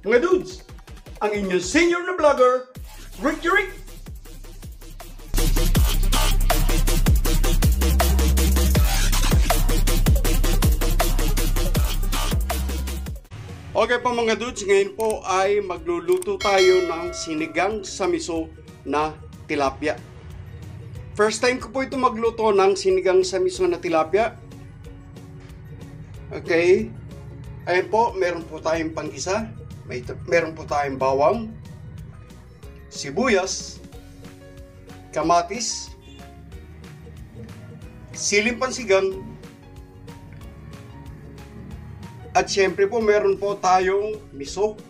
Mga dudes, ang inyong senior na vlogger, Ricky Rick. Okay po mga dudes, ngayon po ay magluluto tayo ng sinigang sa miso na tilapia. First time ko po ito magluto ng sinigang sa miso na tilapia. Okay, ayan po, meron po tayong panggisa. Meron po tayong bawang, sibuyas, kamatis, siling pansigang, at syempre po meron po tayong miso.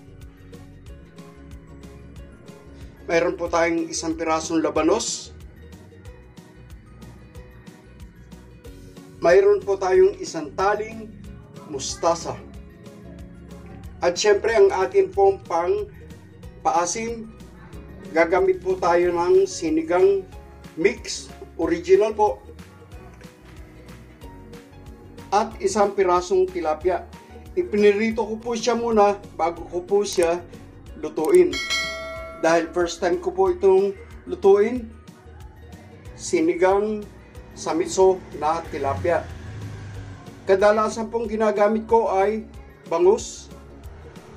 Meron po tayong isang pirasong labanos. Mayroon po tayong isang taling mustasa. At syempre ang atin pong paasim, gagamit po tayo ng sinigang mix, original po. At isang pirasong tilapia. Ipinirito ko po siya muna bago ko po siya lutuin. Dahil first time ko po itong lutuin, sinigang sa miso na tilapia. Kadalasan pong ginagamit ko ay bangus.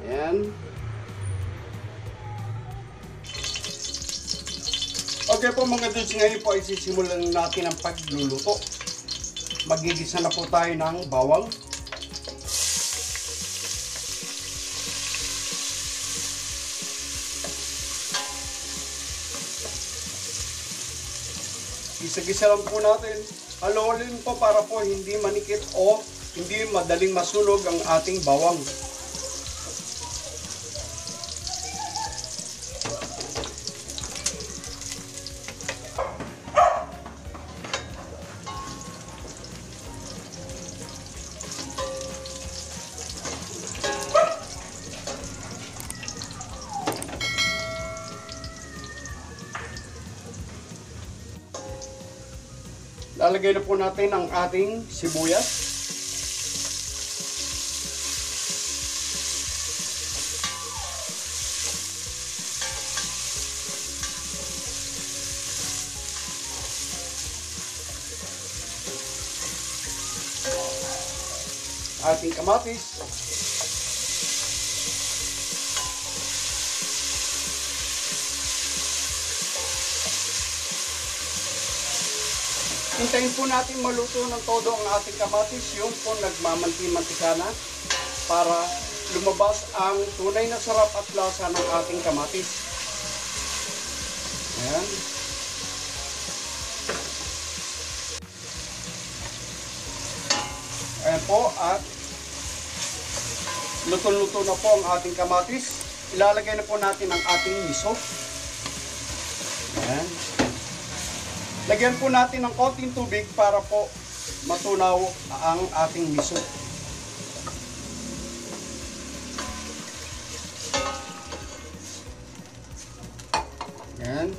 Ayan. Okay po mga dudes, ngayon po ay sisimulan natin ang pagluluto. Magigisa na po tayo ng bawang. Gisa-gisa lang po natin. Haluin po para po hindi manikit o hindi madaling masunog ang ating bawang. Lalagay na po natin ang ating sibuyas. Ating kamatis. Hintayin po natin maluto ng todo ang ating kamatis, yung po nagmamanti-mantika na para lumabas ang tunay na sarap at lasa ng ating kamatis. Ayan. Ayan po, at luto-luto na po ang ating kamatis. Ilalagay na po natin ang ating miso. Ayan. Lagyan po natin ng konting tubig para po matunaw ang ating miso. Ayan.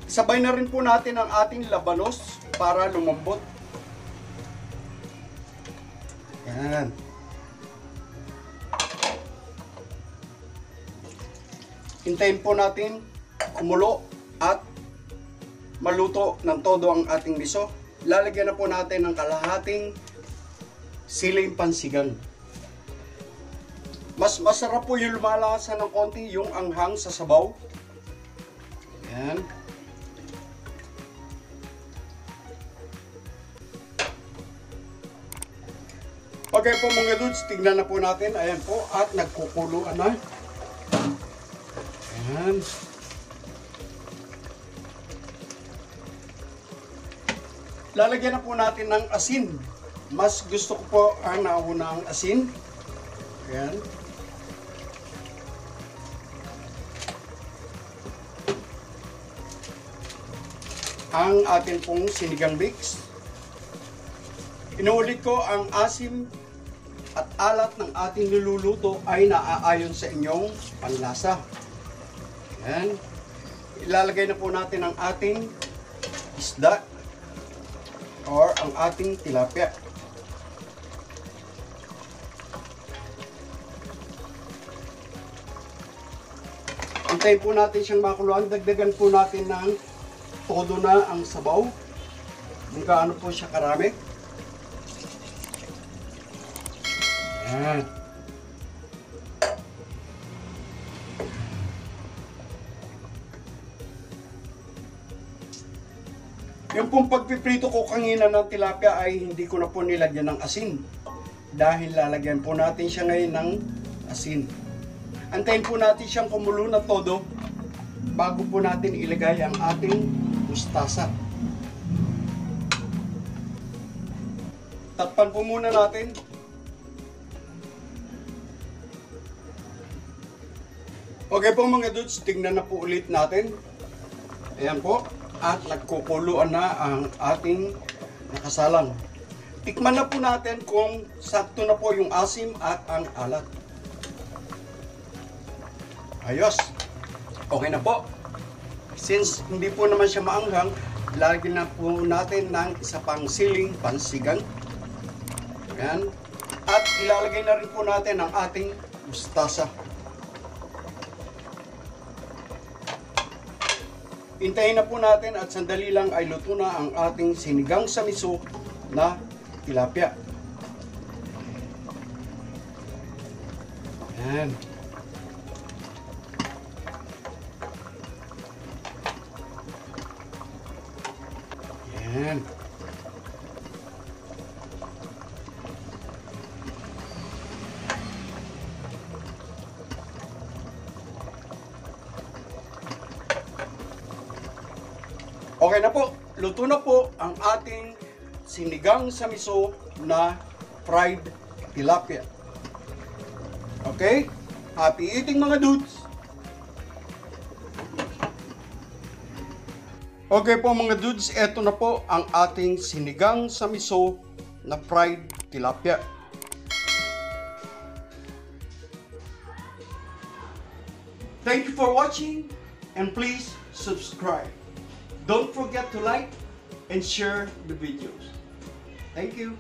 Sabay na rin po natin ang ating labanos para lumambot. Ayan. Hintayin po natin kumulo at maluto ng todo ang ating miso. Lalagyan na po natin ng kalahating siling pansigang. Mas masarap po yung lumalasan ng konti yung anghang sa sabaw. Ayan. Okay po mga dudes, tignan na po natin. Ayan po, at nagkukuluan na. Ayan. Lalagyan na po natin ng asin. Mas gusto ko po ang naunang asin. Ayan. Ang atin pong sinigang mix. Inuulit ko, ang asim at alat ng ating niluluto ay naaayon sa inyong panlasa. Ayan. Ilalagay na po natin ang ating isda or ang ating tilapia. Antayin po natin siyang makuluan. Dagdagan po natin ng todo na ang sabaw. Kung gaano po siya karami. Ayan. Yung pong pagpiprito ko kanina ng tilapia ay hindi ko na po nilagyan ng asin. Dahil lalagyan po natin siya ngayon ng asin. Antayin po natin siyang kumulo na todo bago po natin ilagay ang ating mustasa. Takpan po muna natin. Okay po mga dudes, tingnan na po ulit natin. Ayan po. At nagkukuluan na ang ating nakasalang. Tikman na po natin kung sakto na po yung asim at ang alat. Ayos. Okay na po. Since hindi po naman siya maanghang, lagyan na po natin ng isa pang siling pansigang. Ayan. At ilalagay na rin po natin ang ating mustasa. Hintayin na po natin at sandali lang ay luto na ang ating sinigang sa miso na tilapia. Ayan. Ayan. Okay na po, luto na po ang ating sinigang sa miso na fried tilapia. Okay? Happy eating mga dudes! Okay po mga dudes, eto na po ang ating sinigang sa miso na fried tilapia. Thank you for watching and please subscribe. Don't forget to like and share the videos. Thank you.